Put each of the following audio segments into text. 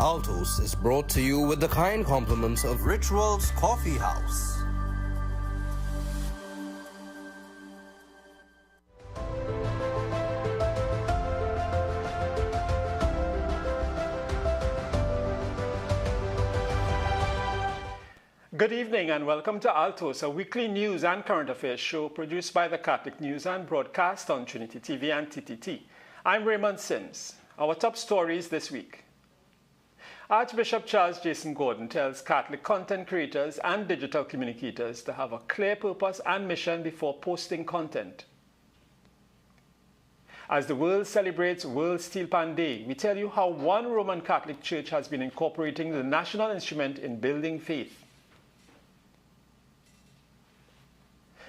Altos is brought to you with the kind compliments of Rituals Coffee House. Good evening and welcome to Altos, a weekly news and current affairs show produced by the Catholic News and broadcast on Trinity TV and TTT. I'm Raymond Sims. Our top stories this week. Archbishop Charles Jason Gordon tells Catholic content creators and digital communicators to have a clear purpose and mission before posting content. As the world celebrates World Steelpan Day, we tell you how one Roman Catholic church has been incorporating the national instrument in building faith.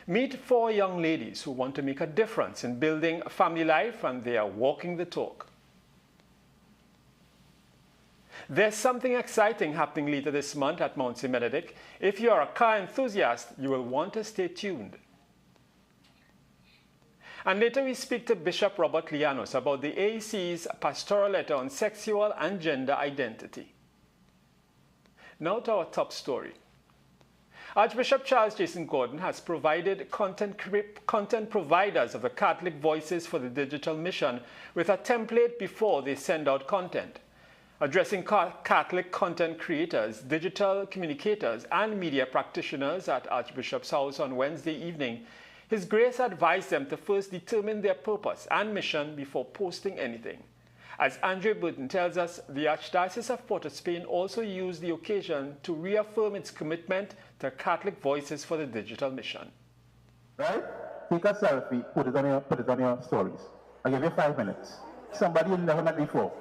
Meet 4 young ladies who want to make a difference in building a family life, and they are walking the talk. There's something exciting happening later this month at Mount St. Benedict. If you are a car enthusiast, you will want to stay tuned. And later we speak to Bishop Robert Llanos about the AEC's pastoral letter on sexual and gender identity. Now to our top story. Archbishop Charles Jason Gordon has provided content providers of the Catholic Voices for the Digital Mission with a template before they send out content. Addressing Catholic content creators, digital communicators, and media practitioners at Archbishop's house on Wednesday evening, His Grace advised them to first determine their purpose and mission before posting anything. As Andre Burton tells us, the Archdiocese of Port of Spain also used the occasion to reaffirm its commitment to Catholic Voices for the Digital Mission. Right? Take a selfie, put it on your stories. I'll give you 5 minutes. Somebody you've never met before.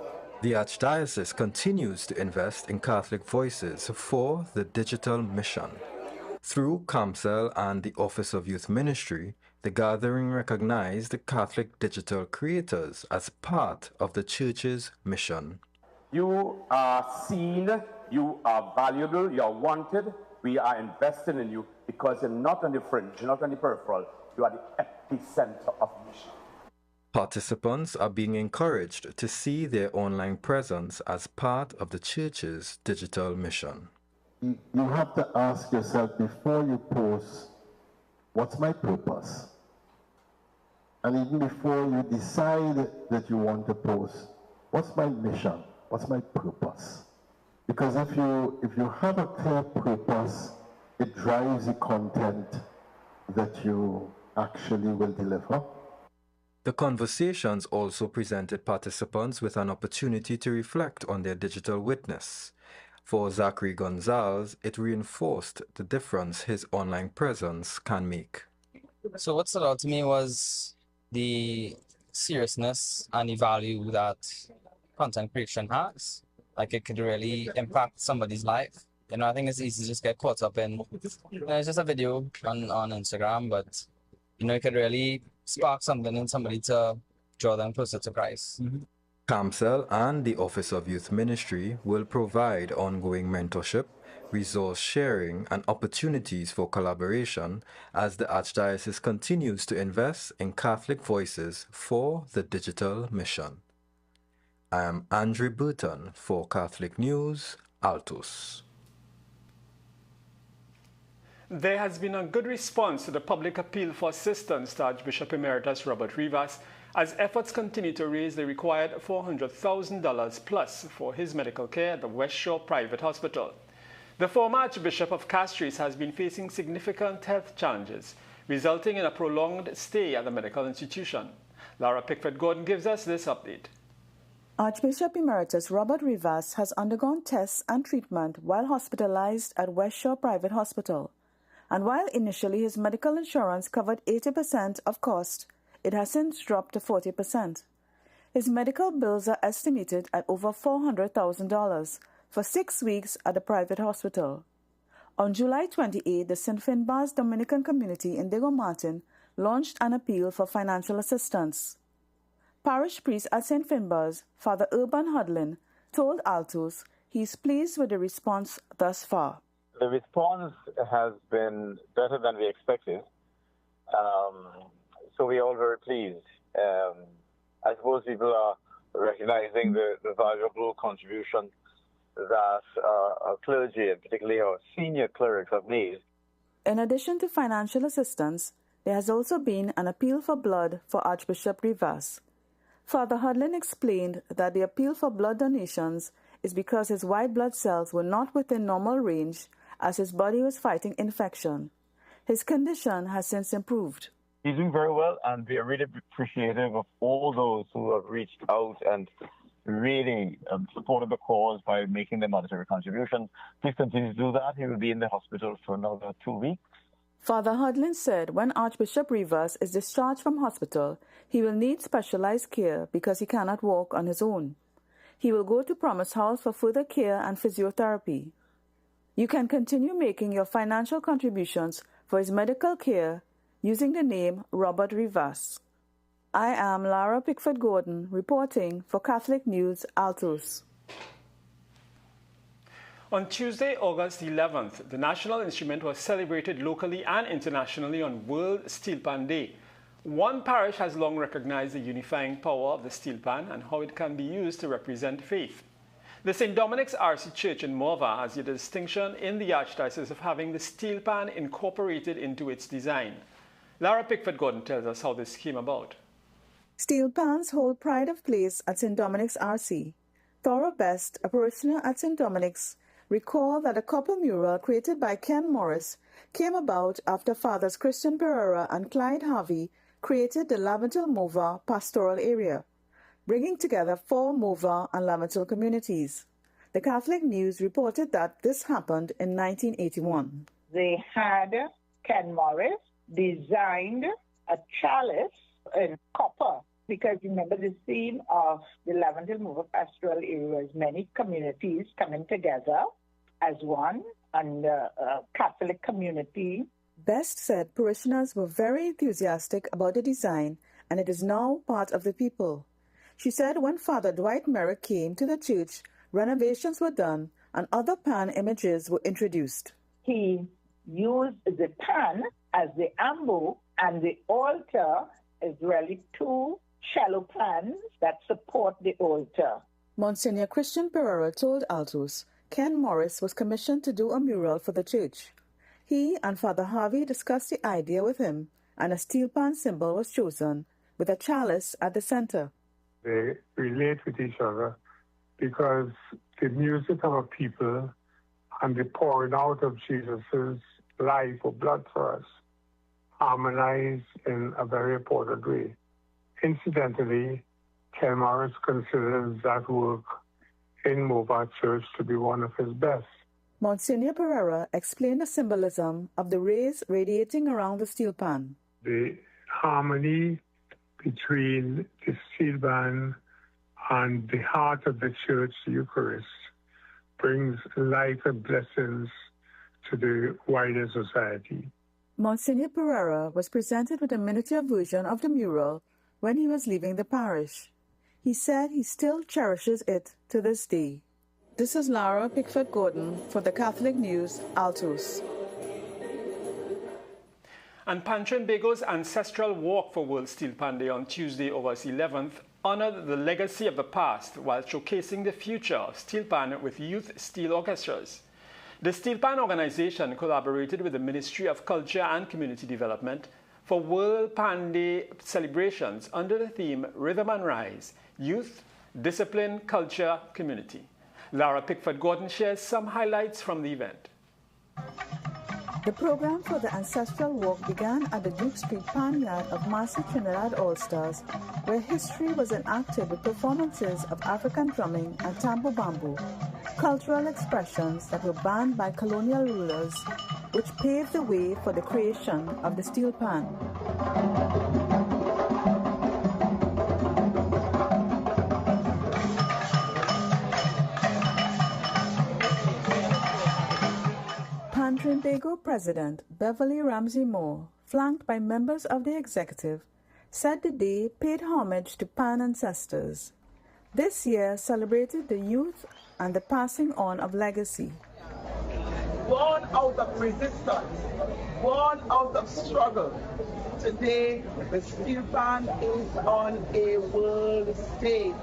The Archdiocese continues to invest in Catholic Voices for the Digital Mission. Through CAMCEL and the Office of Youth Ministry, the gathering recognized the Catholic digital creators as part of the Church's mission. You are seen, you are valuable, you are wanted. We are investing in you because you're not on the fringe, you're not on the peripheral, you are the epicenter of mission. Participants are being encouraged to see their online presence as part of the Church's digital mission. You have to ask yourself before you post, what's my purpose? And even before you decide that you want to post, what's my mission? What's my purpose? Because if you have a clear purpose, it drives the content that you actually will deliver. The conversations also presented participants with an opportunity to reflect on their digital witness. For Zachary Gonzalez, it reinforced the difference his online presence can make. So what stood out to me was the seriousness and the value that content creation has. Like, it could really impact somebody's life. You know, I think it's easy to just get caught up in, it's just a video on Instagram, but, you know, it could really spark something in somebody to draw them closer to Christ. CAMCEL and the Office of Youth Ministry will provide ongoing mentorship, resource sharing, and opportunities for collaboration as the Archdiocese continues to invest in Catholic Voices for the Digital Mission. I am Andre Burton for Catholic News, Altos. There has been a good response to the public appeal for assistance to Archbishop Emeritus Robert Llanos as efforts continue to raise the required $400,000 plus for his medical care at the West Shore Private Hospital. The former Archbishop of Castries has been facing significant health challenges, resulting in a prolonged stay at the medical institution. Lara Pickford-Gordon gives us this update. Archbishop Emeritus Robert Llanos has undergone tests and treatment while hospitalized at West Shore Private Hospital. And while initially his medical insurance covered 80% of cost, it has since dropped to 40%. His medical bills are estimated at over $400,000 for 6 weeks at the private hospital. On July 28, the St. Finbar's Dominican community in Diego Martin launched an appeal for financial assistance. Parish priest at St. Finbar's, Father Urban Hudlin, told Altos he is pleased with the response thus far. The response has been better than we expected, so we are all very pleased. I suppose people are recognizing the valuable contribution that clergy, and particularly our senior clerics, have made. In addition to financial assistance, there has also been an appeal for blood for Archbishop Rivas. Father Hudlin explained that the appeal for blood donations is because his white blood cells were not within normal range as his body was fighting infection. His condition has since improved. He's doing very well, and we are really appreciative of all those who have reached out and really supported the cause by making their monetary contributions. Please continue to do that. He will be in the hospital for another 2 weeks. Father Hudlin said when Archbishop Rivas is discharged from hospital, he will need specialized care because he cannot walk on his own. He will go to Promise House for further care and physiotherapy. You can continue making your financial contributions for his medical care using the name Robert Rivas. I am Lara Pickford Gordon reporting for Catholic News Altos. On Tuesday, August 11th, the national instrument was celebrated locally and internationally on World Steelpan Day. One parish has long recognized the unifying power of the steelpan and how it can be used to represent faith. The St. Dominic's RC Church in Morva has the distinction in the Archdiocese of having the steelpan incorporated into its design. Lara Pickford Gordon tells us how this came about. Steelpans hold pride of place at St. Dominic's RC. Thora Best, a parishioner at St. Dominic's, recalled that a copper mural created by Ken Morris came about after Fathers Christian Pereira and Clyde Harvey created the Laventil Morva pastoral area, bringing together 4 Morva and Laventil communities. The Catholic News reported that this happened in 1981. They had Ken Morris designed a chalice in copper, because remember the theme of the Laventil Morva pastoral area was many communities coming together as one and a Catholic community. Best said parishioners were very enthusiastic about the design and it is now part of the people. She said when Father Dwight Merrick came to the church, renovations were done and other pan images were introduced. He used the pan as the ambo, and the altar is really 2 shallow pans that support the altar. Monsignor Christian Pereira told Altos Ken Morris was commissioned to do a mural for the church. He and Father Harvey discussed the idea with him, and a steelpan symbol was chosen, with a chalice at the center. They relate with each other because the music of a people and the pouring out of Jesus' life or blood for us harmonize in a very important way. Incidentally, Ken Morris considers that work in Morva Church to be one of his best. Monsignor Pereira explained the symbolism of the rays radiating around the steelpan. The harmony between the steelpan and the heart of the church, the Eucharist, brings life and blessings to the wider society. Monsignor Pereira was presented with a miniature version of the mural when he was leaving the parish. He said he still cherishes it to this day. This is Lara Pickford Gordon for the Catholic News, Altos. And Pantrinbago's ancestral walk for World Steelpan Day on Tuesday, August 11th, honored the legacy of the past while showcasing the future of steelpan with youth steel orchestras. The Steelpan organization collaborated with the Ministry of Culture and Community Development for World Pan Day celebrations under the theme Rhythm and Rise, Youth, Discipline, Culture, Community. Lara Pickford Gordon shares some highlights from the event. The program for the ancestral walk began at the Duke Street Pan Yard of Master Trinidad All-Stars, where history was enacted with performances of African drumming and tambo bamboo, cultural expressions that were banned by colonial rulers, which paved the way for the creation of the steel pan. Pantrinbago President Beverly Ramsey Moore, flanked by members of the executive, said the day paid homage to Pan ancestors. This year celebrated the youth and the passing on of legacy. born out of resistance, born out of struggle. Today, the steelpan is on a world stage,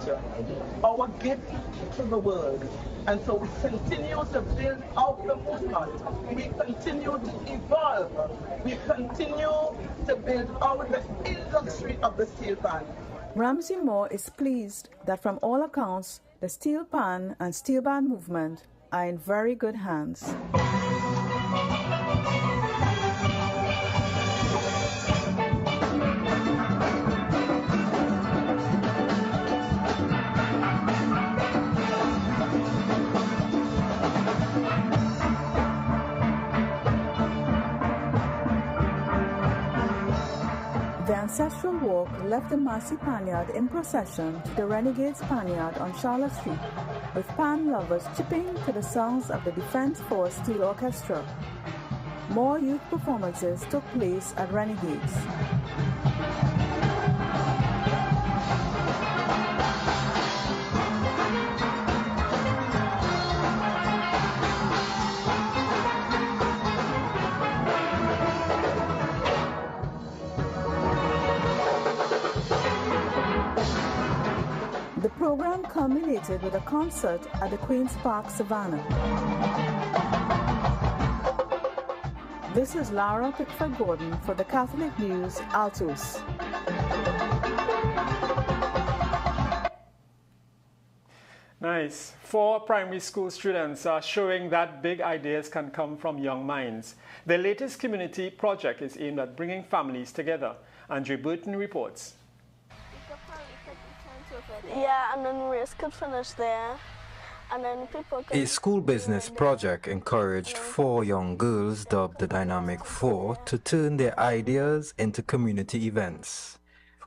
our gift to the world. And so we continue to build out the movement. We continue to evolve. We continue to build out the industry of the steelpan. Ramsey Moore is pleased that from all accounts, the steelpan and steel band movement are in very good hands. The ancestral walk left the Massey Panyard in procession to the Renegades Panyard on Charlotte Street, with pan lovers chipping to the songs of the Defense Force Steel Orchestra. More youth performances took place at Renegades. The program culminated with a concert at the Queen's Park, Savannah. This is Lara Pickford Gordon for the Catholic News, Altos. Nice. 4 primary school students are showing that big ideas can come from young minds. The latest community project is aimed at bringing families together. Andre Burton reports. Yeah, and then race could finish there. And then people could... A school business project encouraged 4 young girls dubbed the Dynamic 4 to turn their ideas into community events.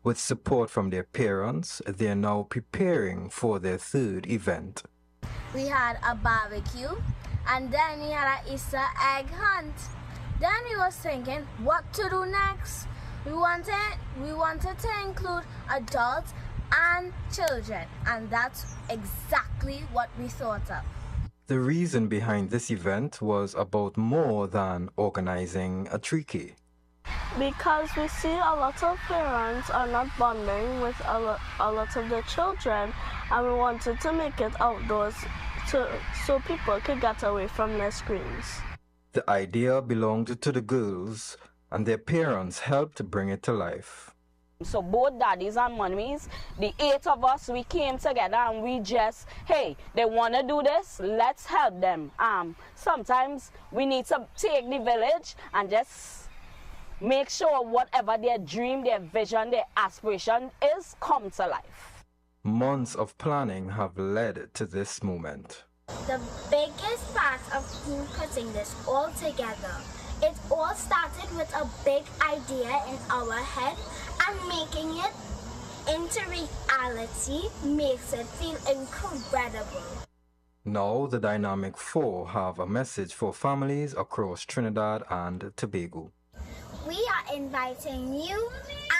With support from their parents, they are now preparing for their 3rd event. We had a barbecue, and then we had an Easter egg hunt. Then we was thinking what to do next. We wanted to include adults and children, and that's exactly what we thought of. The reason behind this event was about more than organizing a tree. Because we see a lot of parents are not bonding with a lot of the children, and we wanted to make it outdoors so people could get away from their screens. The idea belonged to the girls, and their parents helped bring it to life. So both daddies and mummies, the 8 of us, we came together and we just, hey, they want to do this, let's help them. Sometimes we need to take the village and just make sure whatever their dream, their vision, their aspiration is, come to life. Months of planning have led to this moment. The biggest part of putting this all together, it all started with a big idea in our head, and making it into reality makes it feel incredible. Now the Dynamic 4 have a message for families across Trinidad and Tobago. We are inviting you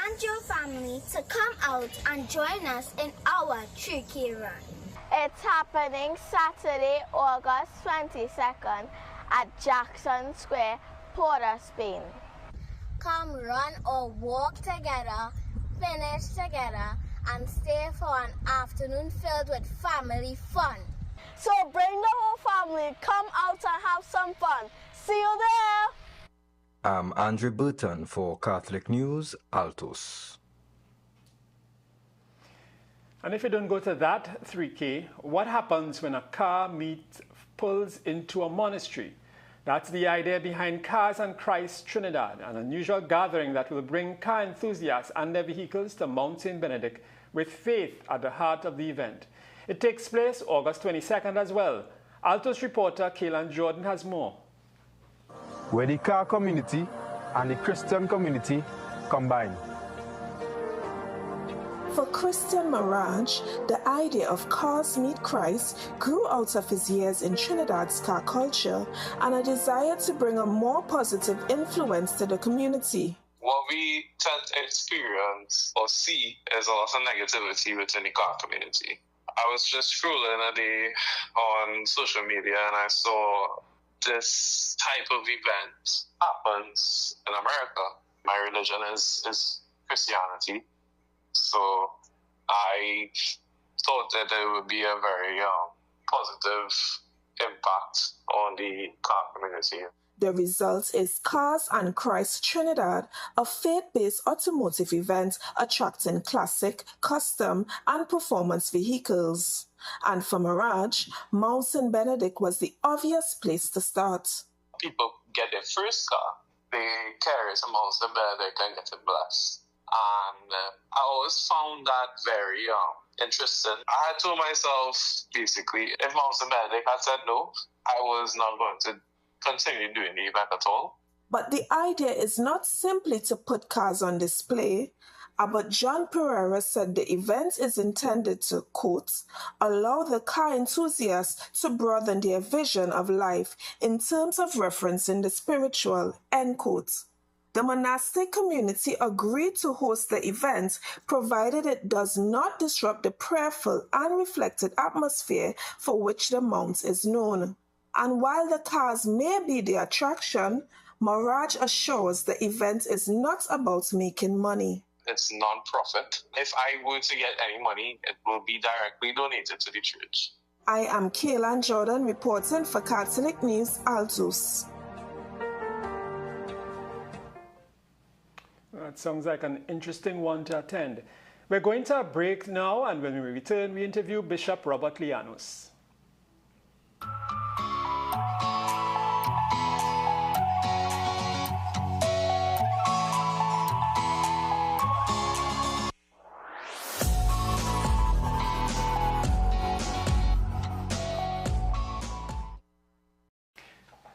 and your family to come out and join us in our Tricky Run. It's happening Saturday, August 22nd at Jackson Square, Port of Spain. Come run or walk together, finish together, and stay for an afternoon filled with family fun. So bring the whole family, come out and have some fun. See you there! I'm Andre Burton for Catholic News, Altos. And if you don't go to that 3K, what happens when a car pulls into a monastery? That's the idea behind Cars and Christ Trinidad, an unusual gathering that will bring car enthusiasts and their vehicles to Mount St. Benedict with faith at the heart of the event. It takes place August 22nd as well. Altos reporter Kaylan Jordan has more. Where the car community and the Christian community combine. For Christian Mirage, the idea of Cars Meet Christ grew out of his years in Trinidad's car culture and a desire to bring a more positive influence to the community. What we tend to experience or see is a lot of negativity within the car community. I was just scrolling a day on social media and I saw this type of event happens in America. My religion is Christianity. So I thought that there would be a very positive impact on the car community. The result is Cars and Christ Trinidad, a faith-based automotive event attracting classic, custom, and performance vehicles. And for Mirage, Mount St. Benedict was the obvious place to start. People get their first car, they carry it to Mount St. Benedict and get it blessed. And I always found that very interesting. I had told myself, basically, if Mount St. Benedict had said no, I was not going to continue doing the event at all. But the idea is not simply to put cars on display. Abbot John Pereira said the event is intended to, quote, allow the car enthusiasts to broaden their vision of life in terms of referencing the spiritual, end quote. The monastic community agreed to host the event, provided it does not disrupt the prayerful and reflected atmosphere for which the mount is known. And while the cars may be the attraction, Mirage assures the event is not about making money. It's non-profit. If I were to get any money, it will be directly donated to the church. I am Kaylan Jordan reporting for Catholic News, Altos. That sounds like an interesting one to attend. We're going to a break now, and when we return, we interview Bishop Robert Llanos.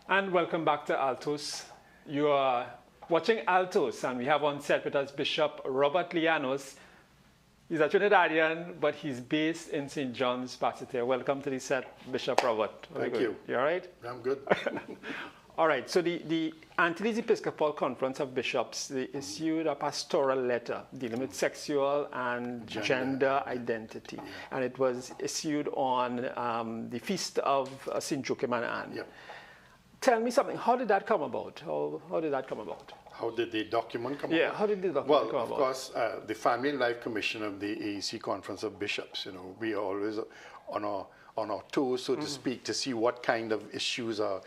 And welcome back to Altos. You are watching Altos, and we have on set with us Bishop Robert Llanos. He's a Trinidadian, but he's based in St. John's, Basseterre. Welcome to the set, Bishop Robert. Thank you. You all right? I'm good. All right, so the Antilles Episcopal Conference of Bishops, they issued a pastoral letter dealing with sexual and gender identity. Yeah. And it was issued on the feast of St. Joachim and Anne. Yep. Tell me something. How did that come about? How did that come about? How did the document come about? Yeah, how did the document come about? Well, of course, the Family and Life Commission of the AEC Conference of Bishops, we are always on our toes, so to speak, to see what kind of issues are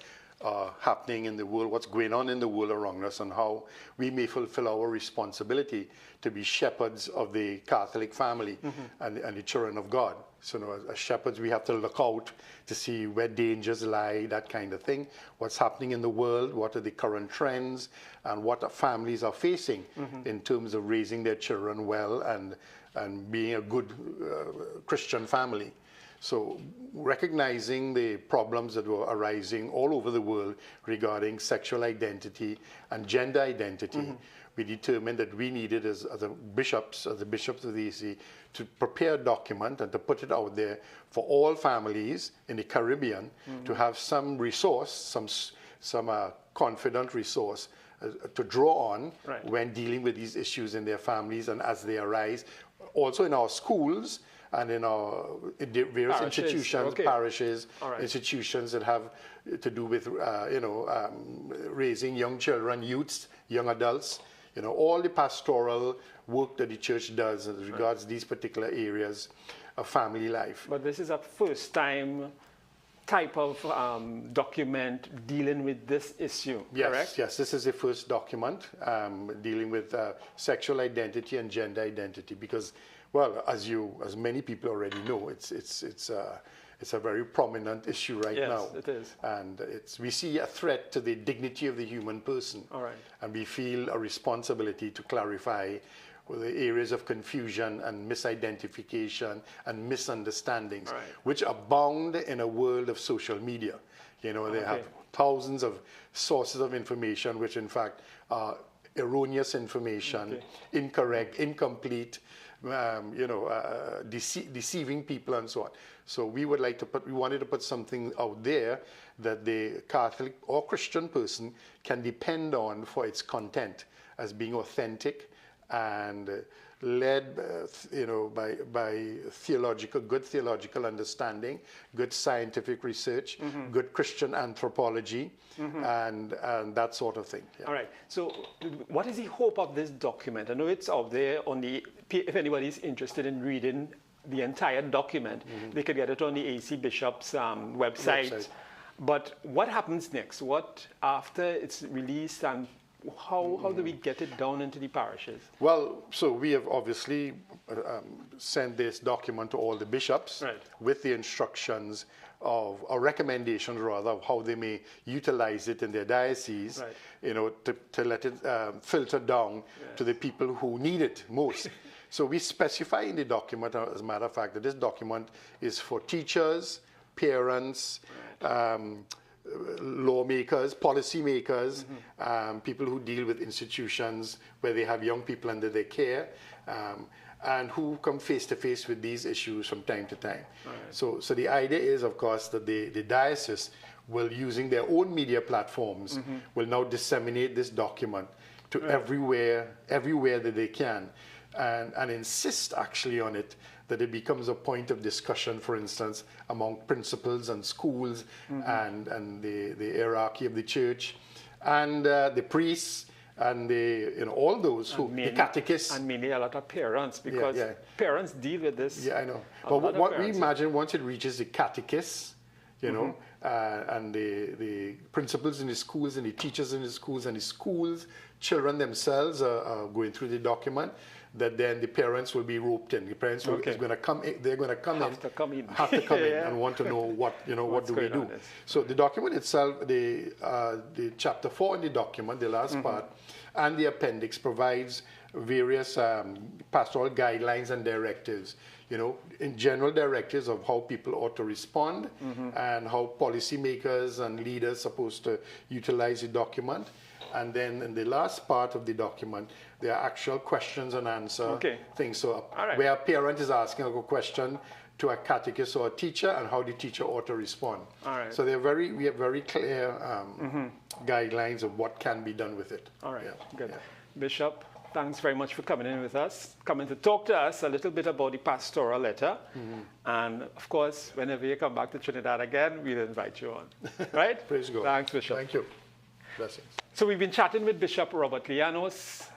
happening in the world, what's going on in the world around us, and how we may fulfill our responsibility to be shepherds of the Catholic family and the children of God. So as shepherds, we have to look out to see where dangers lie, that kind of thing, what's happening in the world, what are the current trends, and what families are facing in terms of raising their children well and being a good Christian family. So recognizing the problems that were arising all over the world regarding sexual identity and gender identity, we determined that we needed as the bishops of the AEC, to prepare a document and to put it out there for all families in the Caribbean to have some resource, some confident resource to draw on when dealing with these issues in their families and as they arise, also in our schools and in our various institutions, parishes, institutions that have to do with raising young children, youths, young adults. All the pastoral work that the church does as regards these particular areas of family life. But this is a first-time type of document dealing with this issue, correct? Yes, this is the first document dealing with sexual identity and gender identity because, well, as many people already know, it's a very prominent issue now. Yes, it is. And we see a threat to the dignity of the human person. All right. And we feel a responsibility to clarify the areas of confusion and misidentification and misunderstandings, which abound in a world of social media. They have thousands of sources of information, which in fact are erroneous information, incorrect, incomplete, deceiving people and so on. So we wanted to put something out there that the Catholic or Christian person can depend on for its content as being authentic and led, by good theological understanding, good scientific research, good Christian anthropology, and that sort of thing. Yeah. All right. So, what is the hope of this document? I know it's out there if anybody is interested in reading the entire document, they could get it on the AC Bishop's website. But what happens next? What after it's released, and how do we get it down into the parishes? Well, so we have obviously sent this document to all the bishops with the instructions or recommendations rather of how they may utilize it in their diocese, to let it filter down to the people who need it most. So we specify in the document, as a matter of fact, that this document is for teachers, parents, lawmakers, policymakers, people who deal with institutions where they have young people under their care, and who come face to face with these issues from time to time. So the idea is, of course, that the diocese will, using their own media platforms, will now disseminate this document to everywhere that they can, and insist actually on it, that it becomes a point of discussion, for instance, among principals and schools, and the hierarchy of the church, and the priests, and all those the catechists. And mainly a lot of parents, because parents deal with this. Yeah, I know. But what we imagine, once it reaches the catechists, and the principals in the schools, and the teachers in the schools, and the schools, children themselves are going through the document, that then the parents will be roped in. The parents are going to come in. They're going to come have to come in and want to know what do we do. So the document itself, the chapter 4 in the document, the last part, and the appendix provides various pastoral guidelines and directives. In general directives of how people ought to respond, and how policymakers and leaders are supposed to utilize the document. And then in the last part of the document, there are actual questions and answer things. So where a parent is asking a question to a catechist or a teacher, and how the teacher ought to respond. So we have very clear guidelines of what can be done with it. All right, good. Bishop, thanks very much for coming in with us, coming to talk to us a little bit about the pastoral letter. And of course, whenever you come back to Trinidad again, we'll invite you on. Right? Praise God. Thanks, Bishop. Thank you. Blessings. So we've been chatting with Bishop Robert Llanos,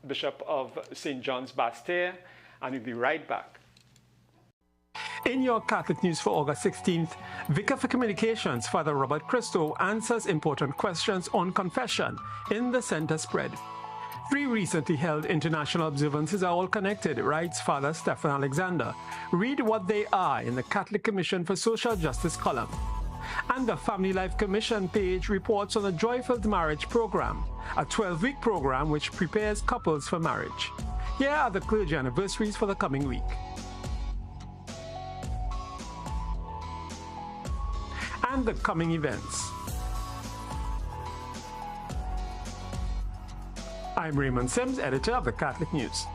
Bishop of St. John's Bastille, and we'll be right back. In your Catholic News for August 16th, Vicar for Communications, Father Robert Christo, answers important questions on confession in the Center Spread. 3 recently held international observances are all connected, writes Father Stephen Alexander. Read what they are in the Catholic Commission for Social Justice column. And the Family Life Commission page reports on the Joyful Marriage Program, a 12-week program which prepares couples for marriage. Here are the clergy anniversaries for the coming week. And the coming events. I'm Raymond Sims, editor of the Catholic News.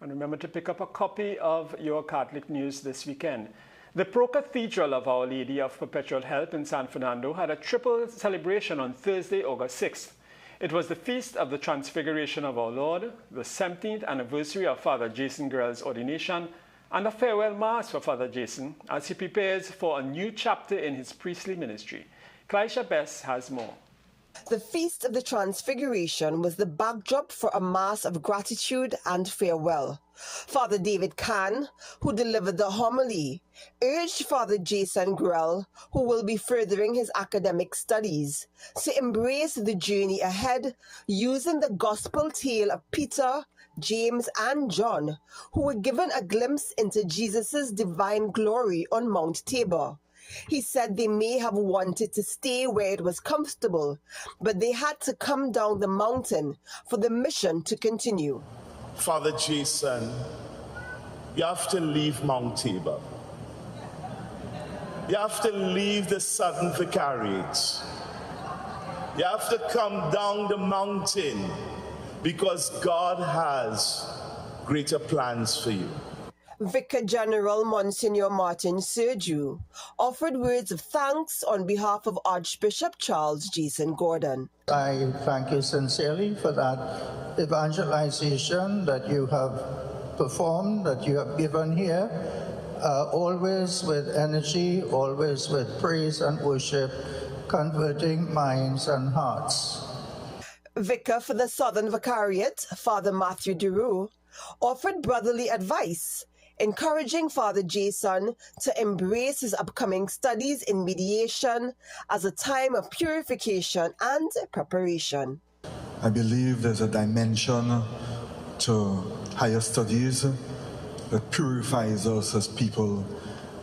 And remember to pick up a copy of your Catholic News this weekend. The Pro-Cathedral of Our Lady of Perpetual Help in San Fernando had a triple celebration on Thursday, August 6th. It was the Feast of the Transfiguration of Our Lord, the 17th anniversary of Father Jason Grell's ordination, and a farewell Mass for Father Jason as he prepares for a new chapter in his priestly ministry. Clisha Bess has more. The Feast of the Transfiguration was the backdrop for a Mass of gratitude and farewell. Father David Kahn, who delivered the homily, urged Father Jason Grell, who will be furthering his academic studies, to embrace the journey ahead using the gospel tale of Peter, James, and John, who were given a glimpse into Jesus' divine glory on Mount Tabor. He said they may have wanted to stay where it was comfortable, but they had to come down the mountain for the mission to continue. Father Jason, you have to leave Mount Tabor. You have to leave the Southern Vicariate. You have to come down the mountain because God has greater plans for you. Vicar General Monsignor Martin Sergiu offered words of thanks on behalf of Archbishop Charles Jason Gordon. I thank you sincerely for that evangelization that you have performed, that you have given here, always with energy, always with praise and worship, converting minds and hearts. Vicar for the Southern Vicariate, Father Matthew Duroux, offered brotherly advice, encouraging Father Jason to embrace his upcoming studies in mediation as a time of purification and preparation. I believe there's a dimension to higher studies that purifies us as people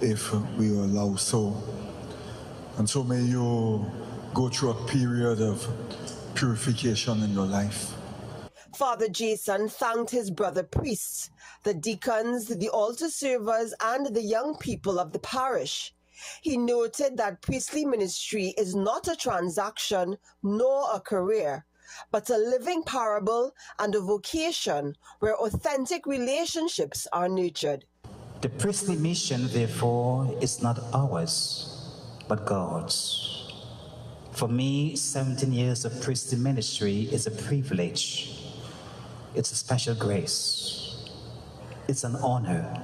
if we allow so. And so may you go through a period of purification in your life. Father Jason thanked his brother priests, the deacons, the altar servers, and the young people of the parish. He noted that priestly ministry is not a transaction nor a career, but a living parable and a vocation where authentic relationships are nurtured. The priestly mission, therefore, is not ours, but God's. For me, 17 years of priestly ministry is a privilege. It's a special grace. It's an honor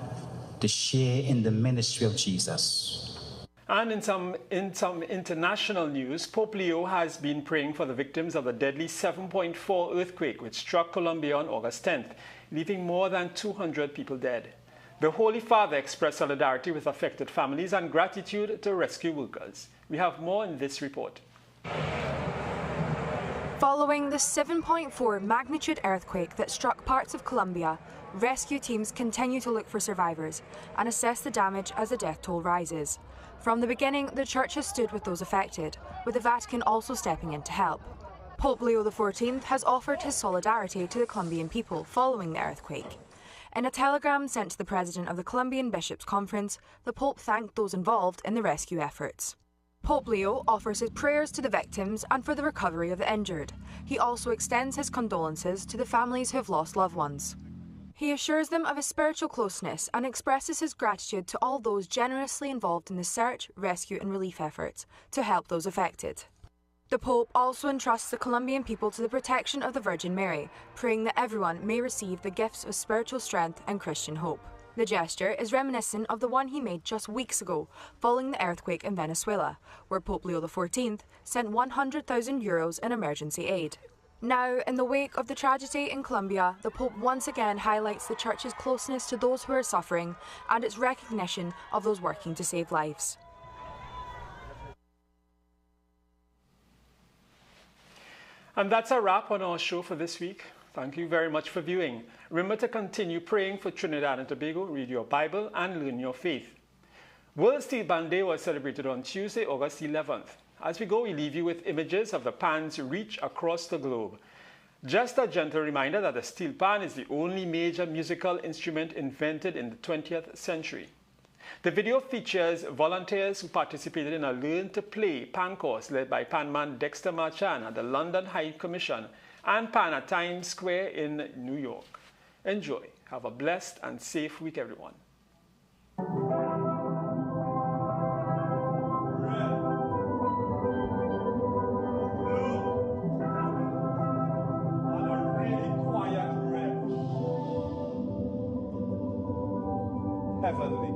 to share in the ministry of Jesus. And in some international news, Pope Leo has been praying for the victims of the deadly 7.4 earthquake which struck Colombia on August 10th, leaving more than 200 people dead. The Holy Father expressed solidarity with affected families and gratitude to rescue workers. We have more in this report. Following the 7.4 magnitude earthquake that struck parts of Colombia, rescue teams continue to look for survivors and assess the damage as the death toll rises. From the beginning, the Church has stood with those affected, with the Vatican also stepping in to help. Pope Leo XIV has offered his solidarity to the Colombian people following the earthquake. In a telegram sent to the President of the Colombian Bishops' Conference, the Pope thanked those involved in the rescue efforts. Pope Leo offers his prayers to the victims and for the recovery of the injured. He also extends his condolences to the families who have lost loved ones. He assures them of his spiritual closeness and expresses his gratitude to all those generously involved in the search, rescue and relief efforts to help those affected. The Pope also entrusts the Colombian people to the protection of the Virgin Mary, praying that everyone may receive the gifts of spiritual strength and Christian hope. The gesture is reminiscent of the one he made just weeks ago, following the earthquake in Venezuela, where Pope Leo XIV sent €100,000 in emergency aid. Now, in the wake of the tragedy in Colombia, the Pope once again highlights the Church's closeness to those who are suffering and its recognition of those working to save lives. And that's a wrap on our show for this week. Thank you very much for viewing. Remember to continue praying for Trinidad and Tobago, read your Bible, and learn your faith. World Steelpan Day was celebrated on Tuesday, August 11th. As we go, we leave you with images of the pan's reach across the globe. Just a gentle reminder that the steelpan is the only major musical instrument invented in the 20th century. The video features volunteers who participated in a Learn to Play pan course led by panman Dexter Marchand at the London High Commission and pan at Times Square in New York. Enjoy. Have a blessed and safe week, everyone. Heavenly.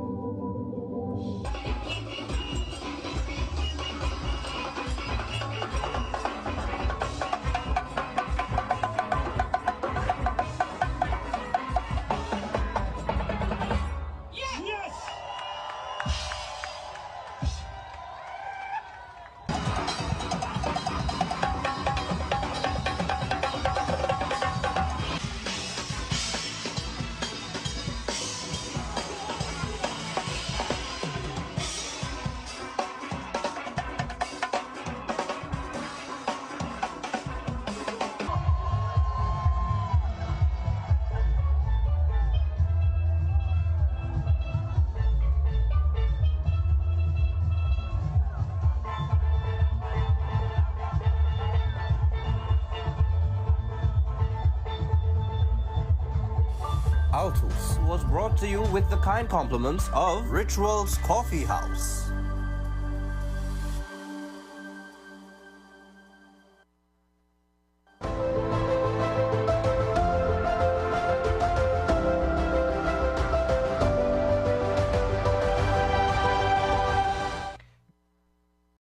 Altos was brought to you with the kind compliments of Rituals Coffee House.